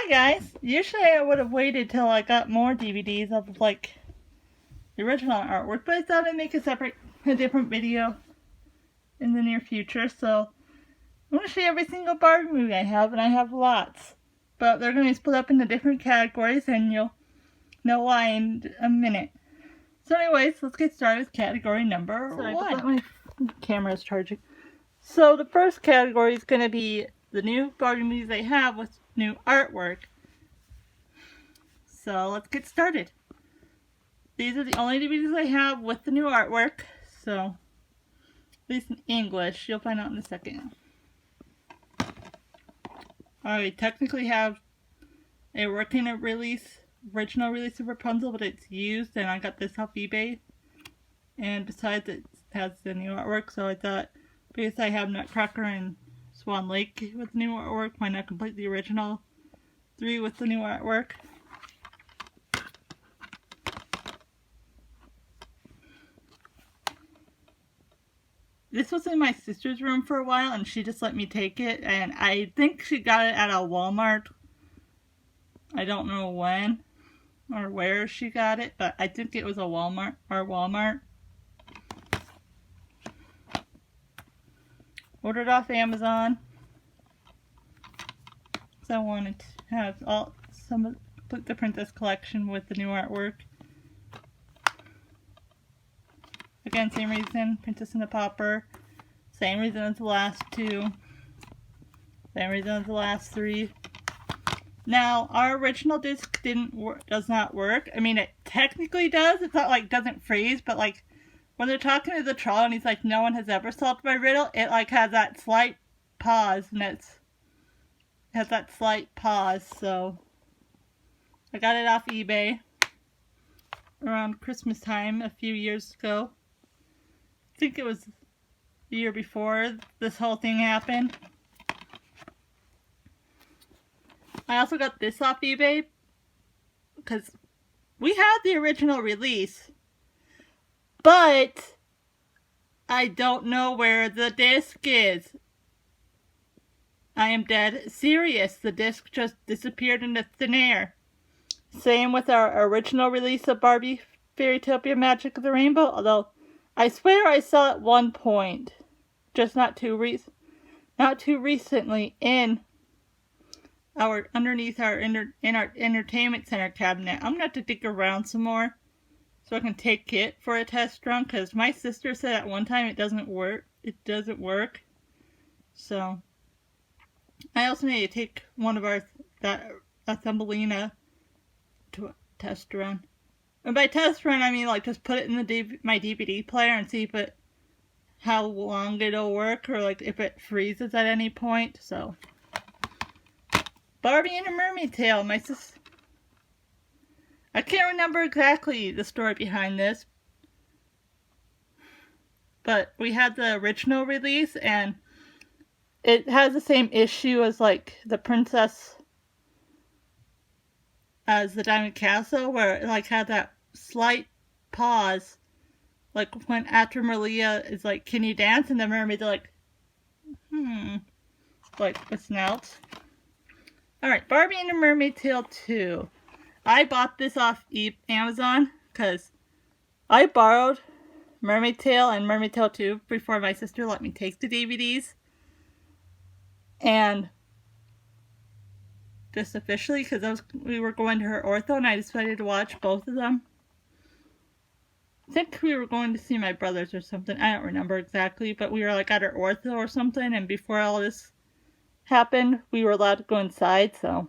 guys, usually I would have waited till I got more DVDs of like the original artwork, but I thought I'd make a different video in the near future. So I'm going to show you every single Barbie movie I have, and I have lots, but they're going to be split up into different categories, and you'll know why in a minute. So anyways, let's get started with category number one. My camera is charging. So the first category is going to be the new Barbie movies I have with new artwork. So let's get started. These are the only DVDs I have with the new artwork. So, at least in English, you'll find out in a second. I technically have a working original release of Rapunzel, but it's used, and I got this off eBay. And besides, it has the new artwork, so I thought, because I have Nutcracker and Swan Lake with new artwork, why not complete the original 3 with the new artwork? This was in my sister's room for a while, and she just let me take it, and I think she got it at a Walmart. I don't know when or where she got it, but I think it was a Walmart. Ordered off Amazon. So I wanted to have complete the Princess collection with the new artwork. Again, same reason, Princess and the Pauper. Same reason as the last 2. Same reason as the last 3. Now, our original disc does not work. I mean, it technically does. It's not like it doesn't freeze, but like when they're talking to the troll and he's like, "No one has ever solved my riddle," it like has that slight pause, and it has that slight pause. So I got it off eBay around Christmas time a few years ago. I think it was the year before this whole thing happened. I also got this off eBay because we had the original release, but I don't know where the disc is. I am dead serious. The disc just disappeared into thin air. Same with our original release of Barbie Fairytopia Magic of the Rainbow, although I swear I saw at one point, just not too recently, in our underneath our entertainment center cabinet. I'm gonna have to dig around some more so I can take it for a test run, because my sister said at one time it doesn't work. So I also need to take one of a Thumbelina to a test run. And by test run, I mean like just put it in my DVD player and see how long it'll work, or like if it freezes at any point. So Barbie and a Mermaid Tail. I can't remember exactly the story behind this, but we had the original release, and it has the same issue as like the Princess as the Diamond Castle, where it like had that slight pause, like when after Maria is like, "Can you dance?" and the mermaids are like with snouts. Alright, Barbie and the Mermaid Tail 2. I bought this off Amazon because I borrowed Mermaid Tail and Mermaid Tail 2 before my sister let me take the DVDs. And just officially, because we were going to her ortho, and I decided to watch both of them. I think we were going to see my brothers or something. I don't remember exactly, but we were like at her ortho or something, and before all this happened, we were allowed to go inside, so.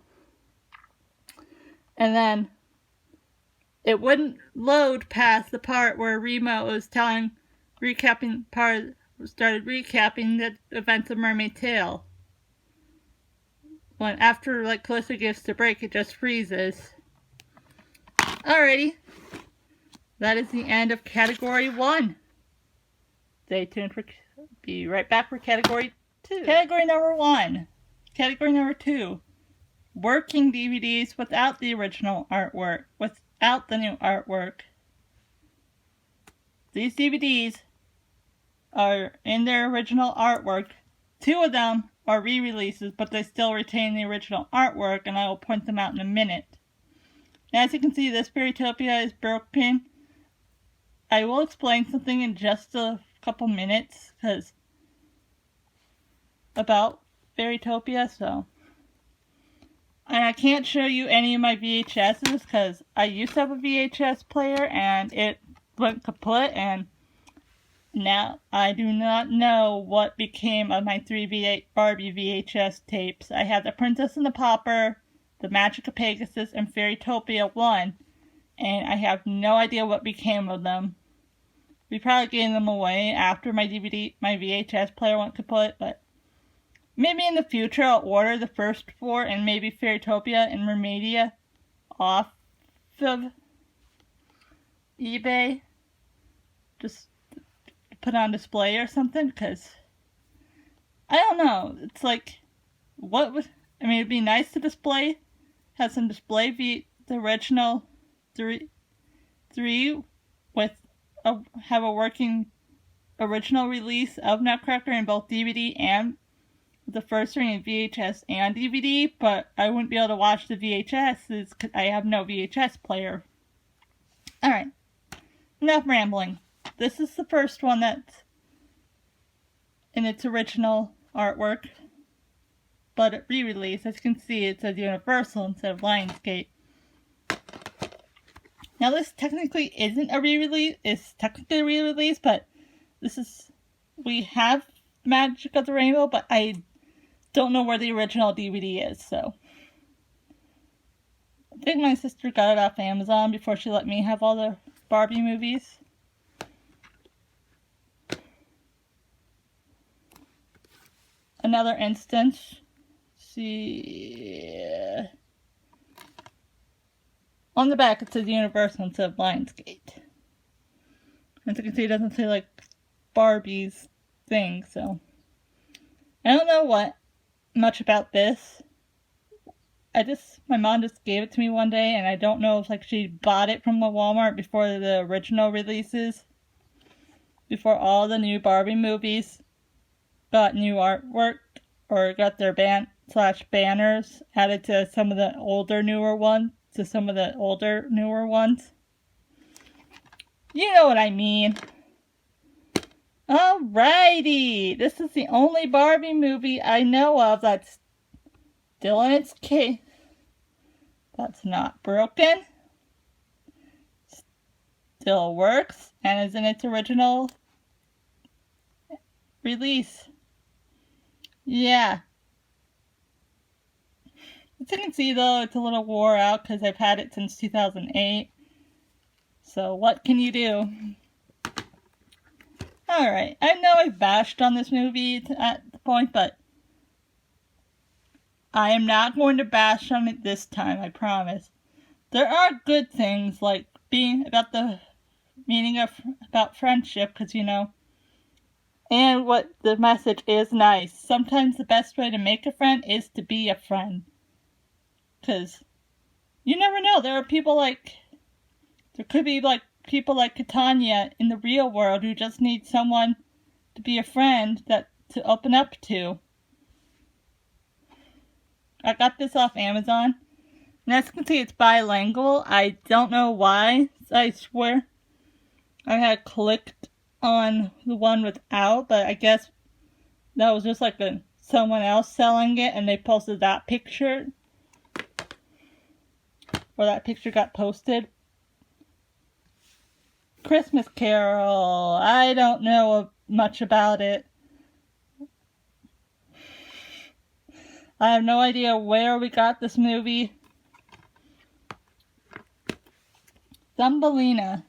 And then it wouldn't load past the part where Remo was started recapping the events of Mermaid Tail. When after like Calista gives the break, it just freezes. Alrighty. That is the end of category 1. Stay tuned be right back for category 2. Category number 1. Category number 2. Working DVDs without the original artwork. Without the new artwork. These DVDs are in their original artwork. 2 of them are re-releases, but they still retain the original artwork, and I will point them out in a minute. As you can see, this Fairytopia is broken. I will explain something in just a couple minutes, about Fairytopia, so. And I can't show you any of my VHSs, because I used to have a VHS player, and it went kaput, and now I do not know what became of my 3 Barbie VHS tapes. I had The Princess and the Pauper, The Magic of Pegasus, and Fairytopia 1, and I have no idea what became of them. We probably gave them away after my VHS player went kaput, but maybe in the future I'll order the first 4 and maybe Fairytopia and Mermaidia off of eBay. Just put on display or something, because I don't know. It's like, it'd be nice to display, have some display the original 3 with have a working original release of Nutcracker in both DVD and the first 3 in VHS and DVD, but I wouldn't be able to watch the VHS because I have no VHS player. Alright, enough rambling. This is the first one that's in its original artwork, but it re-released. As you can see, it says Universal instead of Lionsgate. Now this technically isn't a re-release, it's technically a re-release, but we have Magic of the Rainbow, but I don't know where the original DVD is, so. I think my sister got it off Amazon before she let me have all the Barbie movies. Another instance. See. On the back it says Universal instead of Lionsgate. As you can see, it doesn't say like Barbie's thing, so. I don't know much about this. My mom just gave it to me one day, and I don't know if like she bought it from the Walmart before the original releases. Before all the new Barbie movies got new artwork, or got their banners added to some of the newer ones. You know what I mean. Alrighty, this is the only Barbie movie I know of that's still in its case. That's not broken. Still works and is in its original release. Yeah. As you can see though, it's a little wore out because I've had it since 2008. So what can you do? Alright, I know I've bashed on this movie at the point, but I am not going to bash on it this time, I promise. There are good things, like being about the meaning of about friendship, because and what the message is nice. Sometimes the best way to make a friend is to be a friend. Because you never know, there could be people like Katanya in the real world who just need someone to be a friend to open up to. I got this off Amazon, and as you can see, it's bilingual. I don't know why. I swear I had clicked on the one without, but I guess that was just like someone else selling it, and they posted that picture, or that picture got posted. Christmas Carol. I don't know much about it. I have no idea where we got this movie. Thumbelina.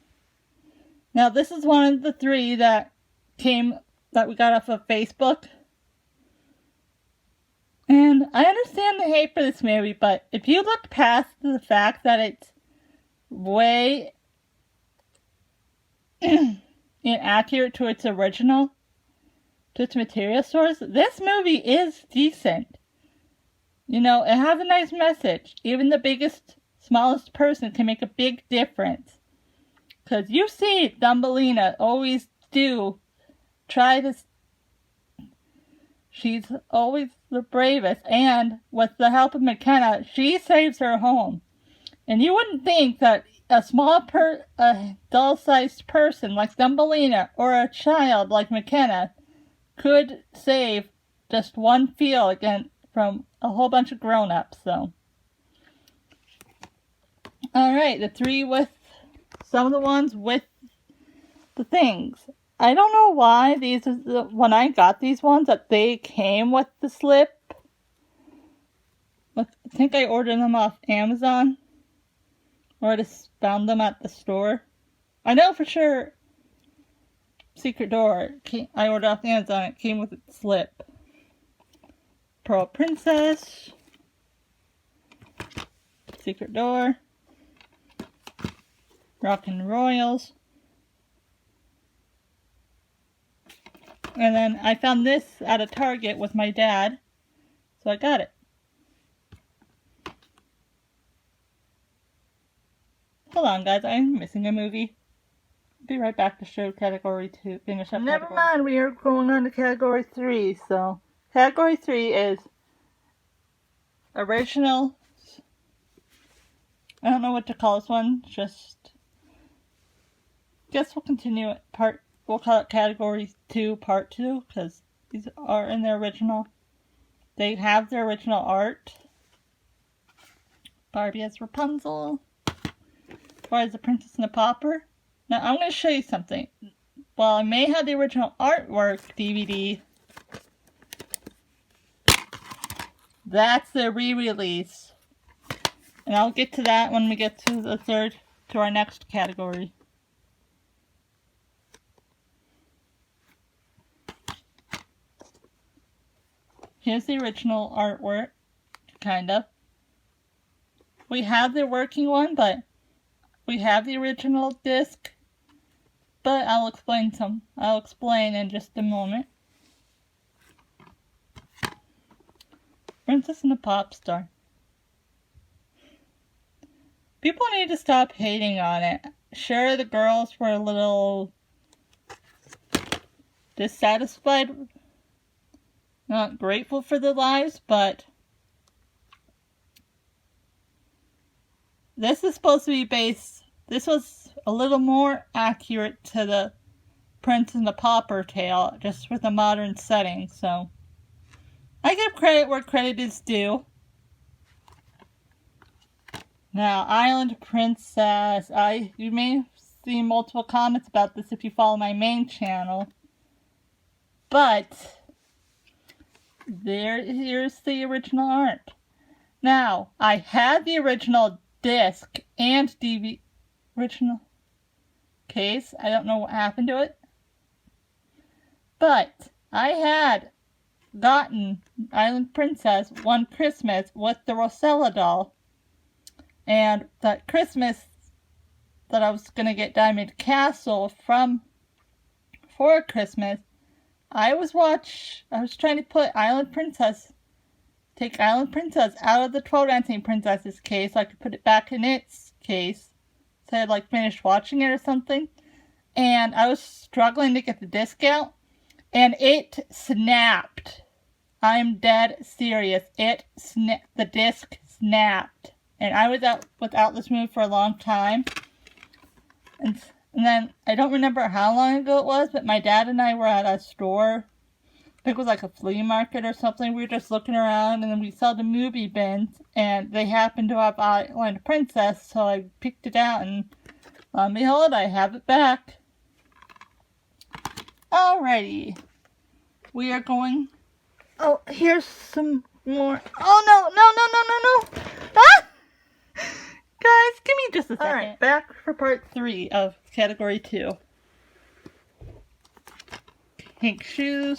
Now this is one of the 3 that we got off of Facebook. And I understand the hate for this movie, but if you look past the fact that it's way inaccurate to its original, to its material source, this movie is decent. It has a nice message. Even the smallest person can make a big difference. Because you see Thumbelina always do try to She's always the bravest, and with the help of McKenna, she saves her home. And you wouldn't think that a dull-sized person like Thumbelina or a child like McKenna could save just one field again from a whole bunch of grown-ups, so. Alright, the three with some of the ones with the things. I don't know why these are when I got these ones that they came with the slip. I think I ordered them off Amazon. Or I just found them at the store. I know for sure Secret Door, I ordered off Amazon, it came with a slip. Pearl Princess. Secret Door. Rockin' Royals. And then I found this at a Target with my dad, so I got it. Hold on, guys, I'm missing a movie. I'll be right back to show category 2. Finish up. Never mind, we are going on to category 3. So, category 3 is original. I don't know what to call this one. Just guess we'll continue it. We'll call it category 2, part 2, because these are in the original. They have their original art. Barbie as Rapunzel. As the Princess and the Pauper. Now I'm going to show you something. While I may have the original artwork DVD, that's the re-release. And I'll get to that when we get to our next category. Here's the original artwork, kind of. We have the working one, but we have the original disc, but I'll explain in just a moment. Princess and the Pop Star. People need to stop hating on it. Sure, the girls were a little dissatisfied, not grateful for their lives, but this is supposed to be this was a little more accurate to the Prince and the Pauper tale, just with a modern setting, so I give credit where credit is due. Now, Island Princess, you may have seen multiple comments about this if you follow my main channel, but here's the original art. Now, I had the original disc and DVD original case. I don't know what happened to it, but I had gotten Island Princess one Christmas with the Rosella doll, and that Christmas that I was gonna get Diamond Castle for Christmas, I was trying to put take Island Princess out of the 12 Dancing Princesses case so I could put it back in its case. So I had like finished watching it or something. And I was struggling to get the disc out. And it snapped. I'm dead serious. The disc snapped. And I was out without this movie for a long time. And then, I don't remember how long ago it was, but my dad and I were at a store. I think it was like a flea market or something. We were just looking around, and then we saw the movie bins, and they happened to have Island Princess, so I picked it out, and lo and behold, I have it back. Alrighty. We are going... Oh, here's some more... Oh, no! Ah! Guys, give me just a second. Alright, back for part 3 of category 2. Pink shoes.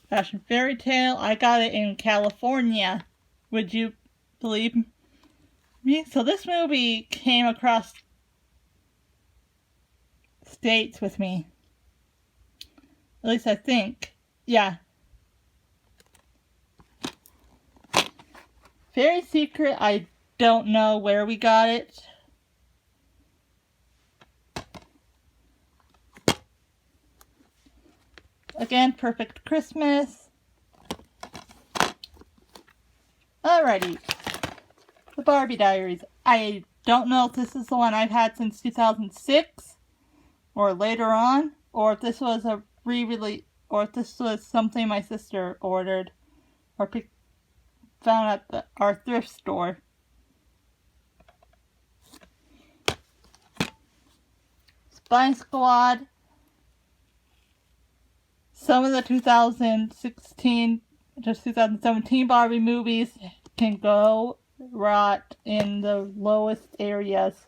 Fashion Fairy Tale. I got it in California. Would you believe me? So this movie came across states with me. At least I think. Yeah. Very secret. I don't know where we got it. Again, Perfect Christmas. Alrighty. The Barbie Diaries. I don't know if this is the one I've had since 2006 or later on, or if this was a re-release, or if this was something my sister ordered or found at our thrift store. Spy Squad. Some of the 2016 to 2017 Barbie movies can go rot in the lowest areas.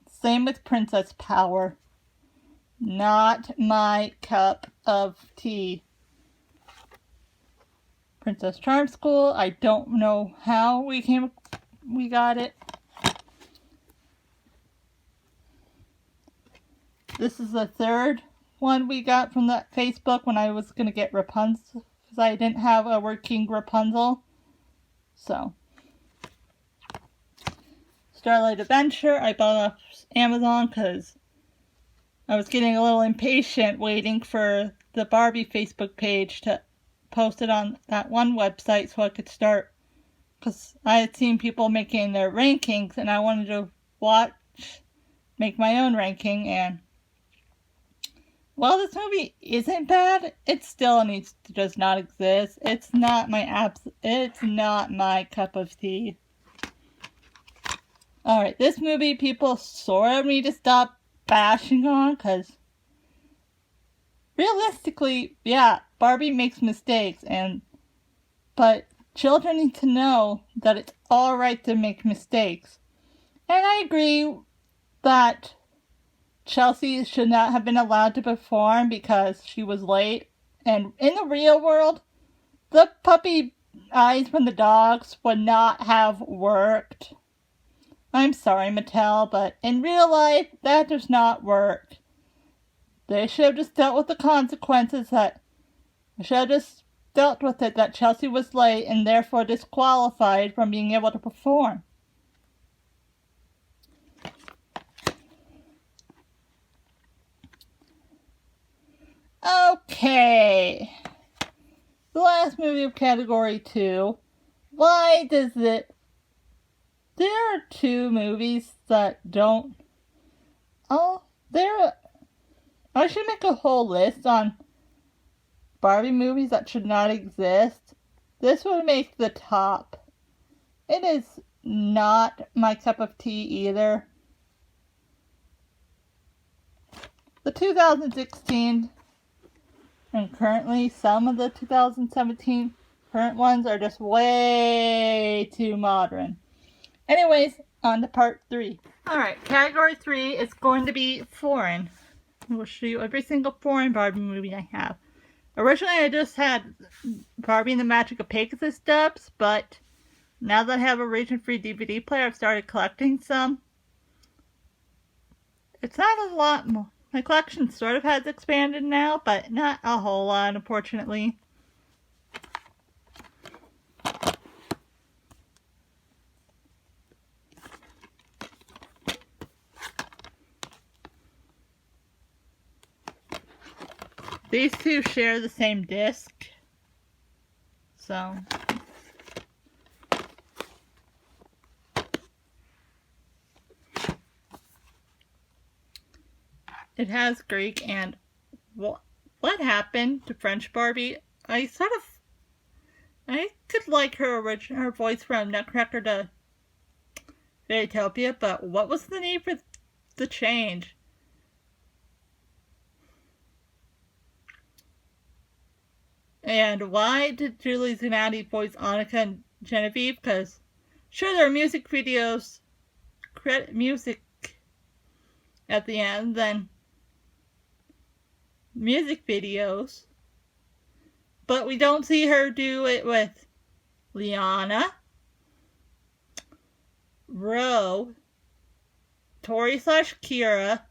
Same with Princess Power. Not my cup of tea. Princess Charm School. I don't know how we got it. This is the third one we got from that Facebook when I was going to get Rapunzel, because I didn't have a working Rapunzel. So, Starlight Adventure, I bought off Amazon because I was getting a little impatient waiting for the Barbie Facebook page to post it on that one website so I could start, because I had seen people making their rankings and I wanted to make my own ranking. And while this movie isn't bad, it still does not exist. It's not my cup of tea. Alright, this movie people sort of need to stop bashing on, because realistically, yeah, Barbie makes mistakes, but children need to know that it's alright to make mistakes. And I agree that Chelsea should not have been allowed to perform because she was late. And in the real world, the puppy eyes from the dogs would not have worked. I'm sorry, Mattel, but in real life, that does not work. They should have just dealt with the consequences that Chelsea was late and therefore disqualified from being able to perform. Okay. The last movie of Category 2. Why does it... There are two movies that don't... I should make a whole list on Barbie movies that should not exist. This would make the top. It is not my cup of tea either. The 2016 and currently some of the 2017 current ones are just way too modern. Anyways, on to part 3. Alright, category 3 is going to be foreign. I will show you every single foreign Barbie movie I have. Originally, I just had Barbie and the Magic of Pegasus dubs, but now that I have a region-free DVD player, I've started collecting some. It's not a lot more. My collection sort of has expanded now, but not a whole lot, unfortunately. These two share the same disc, so it has Greek. And what happened to French Barbie? I could like her voice from Nutcracker to Fairytopia, but what was the need for the change? And why did Julie Zanotti voice Annika and Genevieve? Because sure, there are music videos, music at the end, then music videos, but we don't see her do it with Liana, Ro, Tori/Kira,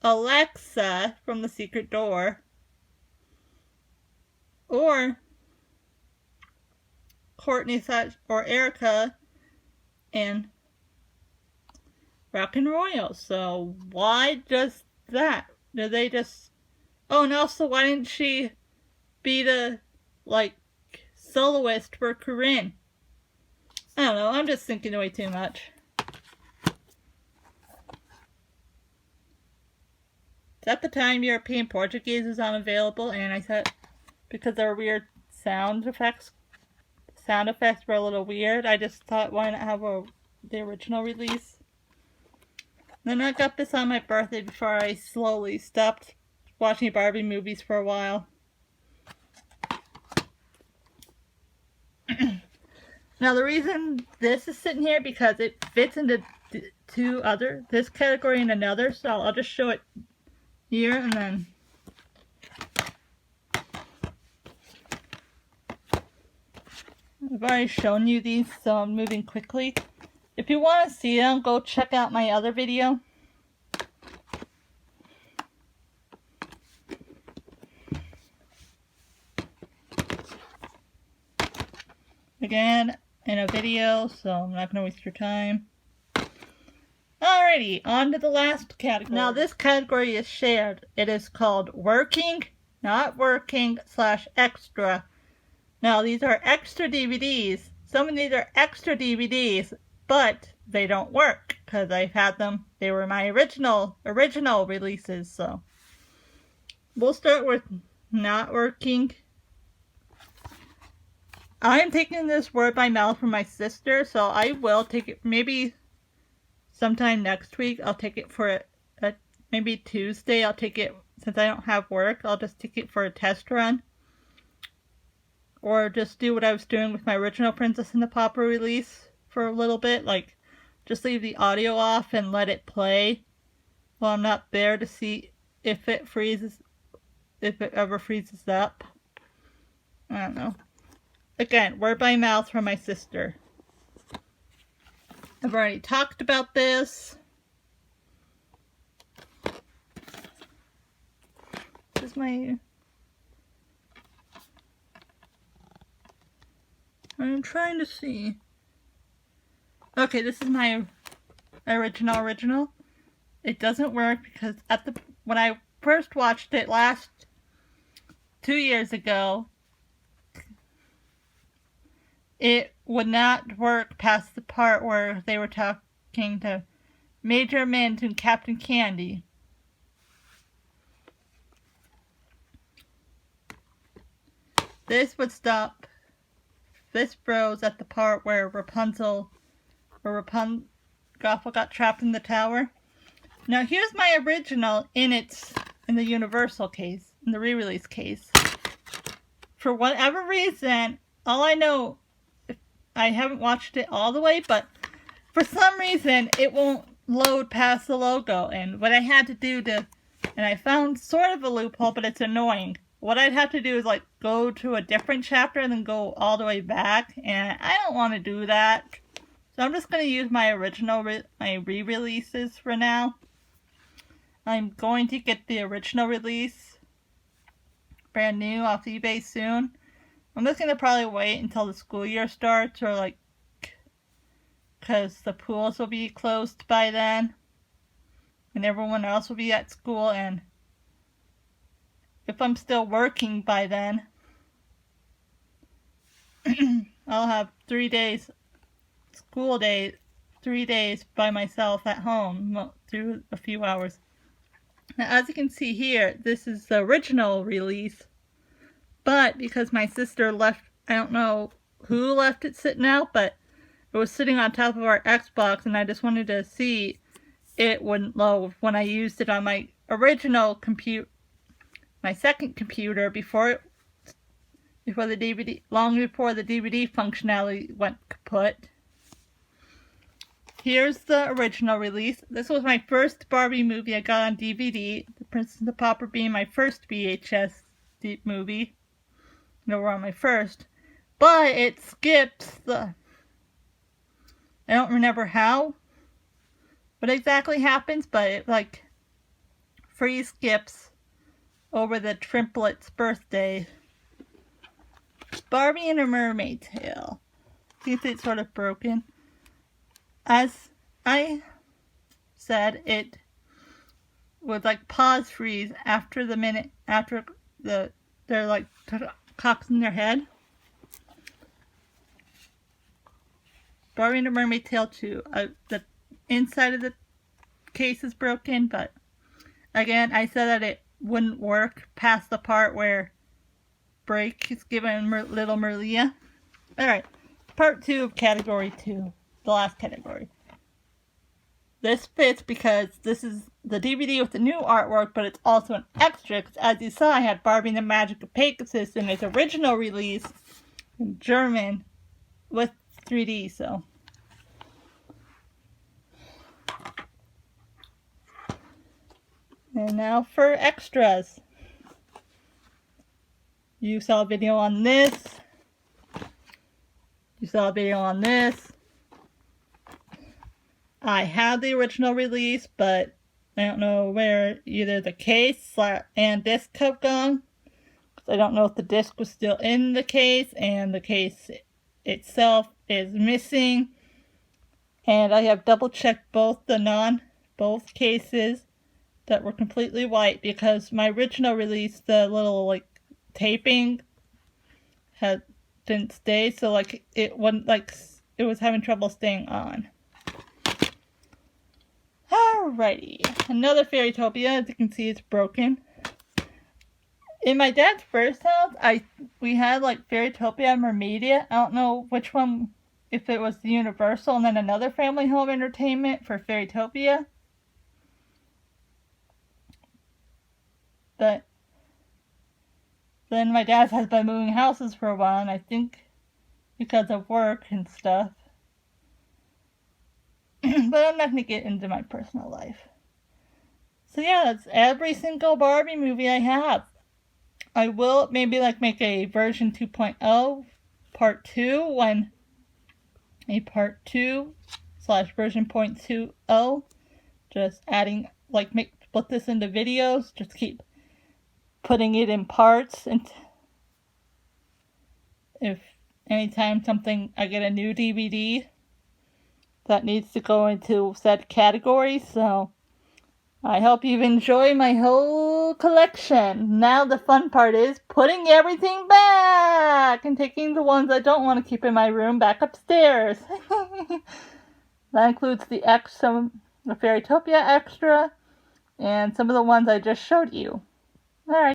Alexa from The Secret Door, or Courtney or Erica in Rock and Royal. So why just that? Did they just... Oh, and also, why didn't she be the, soloist for Corinne. I don't know, I'm just thinking way too much. At the time, European Portuguese was unavailable, and I thought, because there were weird sound effects were a little weird, I just thought, why not have the original release? Then I got this on my birthday before I slowly stopped watching Barbie movies for a while. Now the reason this is sitting here, because it fits into this category and another, so I'll just show it here and then. I've already shown you these, so I'm moving quickly. If you want to see them, go check out my other video. Again, in a video, so I'm not going to waste your time. Alrighty, on to the last category. Now this category is shared. It is called working, not working, /extra. Now these are extra DVDs. Some of these are extra DVDs, but they don't work because I've had them. They were my original releases, so. We'll start with not working. I'm taking this word by mouth from my sister, so I will take it maybe sometime next week. I'll take it for maybe Tuesday. I'll take it, since I don't have work, I'll just take it for a test run. Or just do what I was doing with my original Princess and the Pauper release for a little bit. Like, just leave the audio off and let it play while I'm not there to see if it freezes, if it ever freezes up. I don't know. Again, word by mouth from my sister. I've already talked about this. This is my... I'm trying to see. Okay, this is my original. It doesn't work because when I first watched it 2 years ago, it would not work past the part where they were talking to Major Mint and Captain Candy. This would stop. This froze at the part where Rapunzel got trapped in the tower. Now here's my original in the Universal case, in the re-release case. For whatever reason, all I know, I haven't watched it all the way, but for some reason it won't load past the logo. And what I had to do and I found sort of a loophole, but it's annoying. What I'd have to do is like go to a different chapter and then go all the way back, and I don't want to do that. So I'm just going to use my original, my re-releases for now. I'm going to get the original release brand new off eBay soon. I'm just going to probably wait until the school year starts, or like, because the pools will be closed by then, and everyone else will be at school, and if I'm still working by then, I'll have 3 days, 3 days by myself at home, through a few hours. Now, as you can see here, this is the original release, but because my sister left, I don't know who left it sitting out, but it was sitting on top of our Xbox, and I just wanted to see it wouldn't load when I used it on my original computer, my second computer, before the DVD, long before the DVD functionality went kaput. Here's the original release. This was my first Barbie movie I got on DVD. The Princess and the Pauper being my first VHS movie. No, we're on my first. But it skips the... I don't remember what exactly happens, but it like free skips over the triplets' birthday. Barbie and a Mermaid Tale. See, it's sort of broken. As I said, it would like pause freeze after the minute, after they're like cocks in their head. Barbie and the Mermaid Tale 2. The inside of the case is broken, but again, I said that it wouldn't work past the part where break is given little Merlia. Alright, part 2 of category 2, the last category. This fits because this is the DVD with the new artwork, but it's also an extra, because as you saw, I had Barbie and the Magic of Pegasus in its original release in German with 3D, so. And now for extras. You saw a video on this. You saw a video on this. I had the original release, but I don't know where either the case and disc have gone. I don't know if the disc was still in the case and the case itself is missing. And I have double checked both cases that were completely white, because my original release, the little taping didn't stay, so it wasn't it was having trouble staying on. Alrighty, another Fairytopia. As you can see, it's broken. In my dad's first house, we had Fairytopia and Mermaidia. I don't know which one, if it was the Universal and then another family home entertainment for Fairytopia. But then my dad has been moving houses for a while, and I think because of work and stuff. But I'm not going to get into my personal life. So yeah, that's every single Barbie movie I have. I will maybe make a version 2.0 part 2 when a part 2 / version 0.20. Just adding, split this into videos. Just keep putting it in parts. And if anytime I get a new DVD that needs to go into said category. So I hope you've enjoyed my whole collection. Now the fun part is putting everything back and taking the ones I don't want to keep in my room back upstairs. That includes the Fairytopia extra and some of the ones I just showed you. Alright.